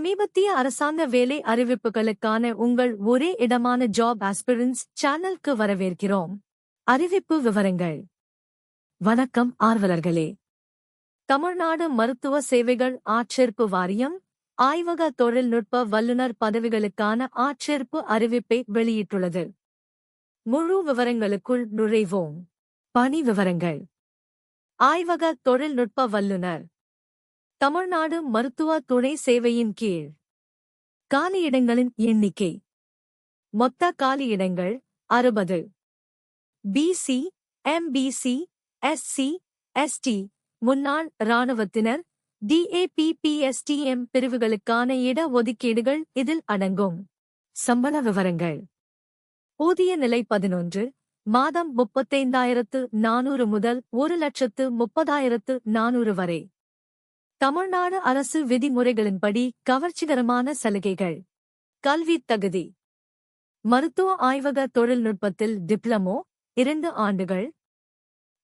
சமீபத்திய அரசாங்க வேலை அறிவிப்புகளுக்கான உங்கள் ஒரே இடமான ஜாப் ஆஸ்பிரன்ஸ் சேனலுக்கு வரவேற்கிறோம். அறிவிப்பு விவரங்கள். வணக்கம் ஆர்வலர்களே. தமிழ்நாடு மருத்துவ சேவைகள் ஆட்சேர்ப்பு வாரியம் ஆய்வக தொழில்நுட்ப வல்லுநர் பதவிகளுக்கான ஆட்சேர்ப்பு அறிவிப்பை வெளியிட்டுள்ளது. முழு விவரங்களுக்குள் நுழைவோம். பணி விவரங்கள். ஆய்வக தொழில்நுட்ப வல்லுநர், தமிழ்நாடு மருத்துவ துணை சேவையின் கீழ். காலியிடங்களின் எண்ணிக்கை. மொத்த காலியிடங்கள் 60. பிசி, எம்பிசி, எஸ்சி, எஸ்டி, முன்னாள் இராணுவத்தினர், டிஏபிபிஎஸ்டிஎம் பிரிவுகளுக்கான இட ஒதுக்கீடுகள் இதில் அடங்கும். சம்பள விவரங்கள். ஊதிய நிலை 11, மாதம் 35,400 முதல் 1,30,400 வரை. தமிழ்நாடு அரசு விதிமுறைகளின்படி கவர்ச்சிகரமான சலுகைகள். கல்வி தகுதி. மருத்துவ ஆய்வக தொழில்நுட்பத்தில் டிப்ளமோ 2 ஆண்டுகள்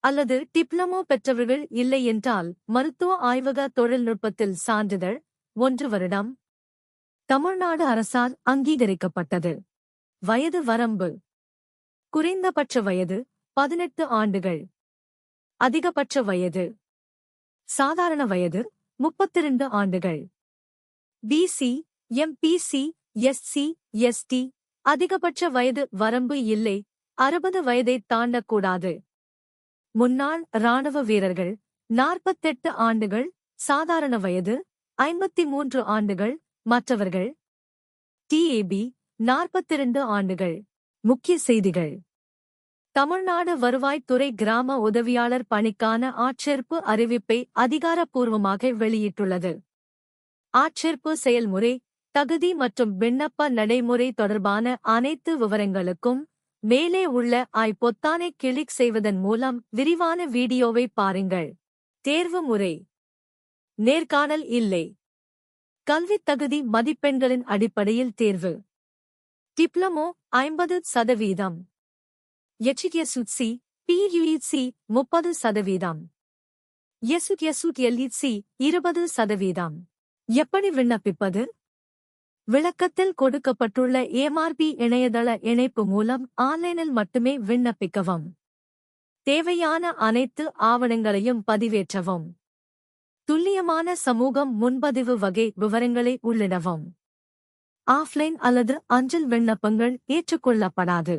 அல்லது டிப்ளமோ பெற்றவர்கள் இல்லை என்றால் மருத்துவ ஆய்வக தொழில்நுட்பத்தில் சான்றிதழ் 1 வருடம். தமிழ்நாடு அரசால் அங்கீகரிக்கப்பட்டது. வயது வரம்பு. குறைந்தபட்ச வயது 18 ஆண்டுகள். அதிகபட்ச வயது. சாதாரண வயது 32 ஆண்டுகள். பிசி, எம்பிசி, எஸ்சி, எஸ்டி அதிகபட்ச வயது வரம்பு இல்லை, 60 வயதை தாண்டக்கூடாது. முன்னாள் இராணுவ வீரர்கள் 48 ஆண்டுகள், சாதாரண வயது 53 ஆண்டுகள். மற்றவர்கள் டிஏபி 42 ஆண்டுகள். முக்கிய செய்திகள். தமிழ்நாடு வருவாய்த்துறை கிராம உதவியாளர் பணிக்கான ஆட்சேர்ப்பு அறிவிப்பை அதிகாரப்பூர்வமாக வெளியிட்டுள்ளது. ஆட்சேர்ப்பு செயல்முறை, தகுதி மற்றும் விண்ணப்ப நடைமுறை தொடர்பான அனைத்து விவரங்களுக்கும் மேலே உள்ள ஐ பொத்தானை கிளிக் செய்வதன் மூலம் விரிவான வீடியோவை பாருங்கள். தேர்வு முறை. நேர்காணல் இல்லை. கல்வித் தகுதி மதிப்பெண்களின் அடிப்படையில் தேர்வு. டிப்ளமோ 50%. HSC, PUC 30%. எஸ்எஸ்எல்இசி 20%. எப்படி விண்ணப்பிப்பது? விளக்கத்தில் கொடுக்கப்பட்டுள்ள எம்ஆர்பி இணையதள இணைப்பு மூலம் ஆன்லைனில் மட்டுமே விண்ணப்பிக்கவும். தேவையான அனைத்து ஆவணங்களையும் பதிவேற்றவும். துல்லியமான சமூகம் முன்பதிவு வகை விவரங்களை உள்ளிடவும். ஆஃப்லைன் அல்லது அஞ்சல் விண்ணப்பங்கள் ஏற்றுக்கொள்ளப்படாது.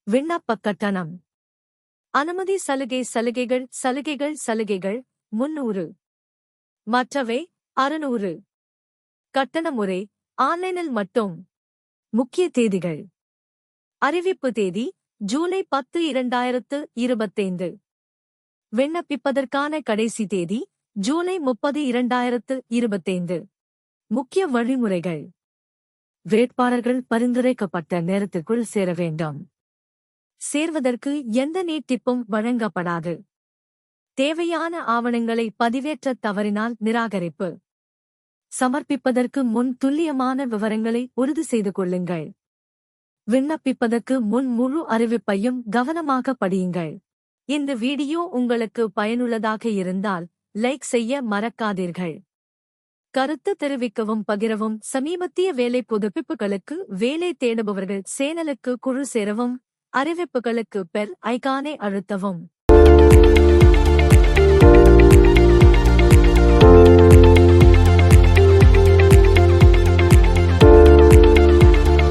விண்ணப்ப கட்டணம். அனுமதி சலுகைகள் 300. மற்றவை 600. கட்டண முறை ஆன்லைனில் மட்டும். முக்கிய தேதிகள். அறிவிப்பு தேதி ஜூலை 10, 2025. விண்ணப்பிப்பதற்கான கடைசி தேதி ஜூலை 30, 2025. முக்கிய வழிமுறைகள். வேட்பாளர்கள் பரிந்துரைக்கப்பட்ட நேரத்திற்குள் சேர வேண்டும். சேர்வதற்கு எந்த நீட்டிப்பும் வழங்கப்படாது. தேவையான ஆவணங்களை பதிவேற்ற தவறினால் நிராகரிப்பு. சமர்ப்பிப்பதற்கு முன் துல்லியமான விவரங்களை உறுதி செய்து கொள்ளுங்கள். விண்ணப்பிப்பதற்கு முன் முழு அறிவிப்பையும் கவனமாக படியுங்கள். இந்த வீடியோ உங்களுக்கு பயனுள்ளதாக இருந்தால் லைக் செய்ய மறக்காதீர்கள். கருத்து தெரிவிக்கவும் பகிரவும். சமீபத்திய வேலை புதுப்பிப்புகளுக்கு வேலை தேடுபவர்கள் சேனலுக்கு குழு சேரவும். அறிவிப்புகளுக்கு பெல் ஐகானை அழுத்தவும்.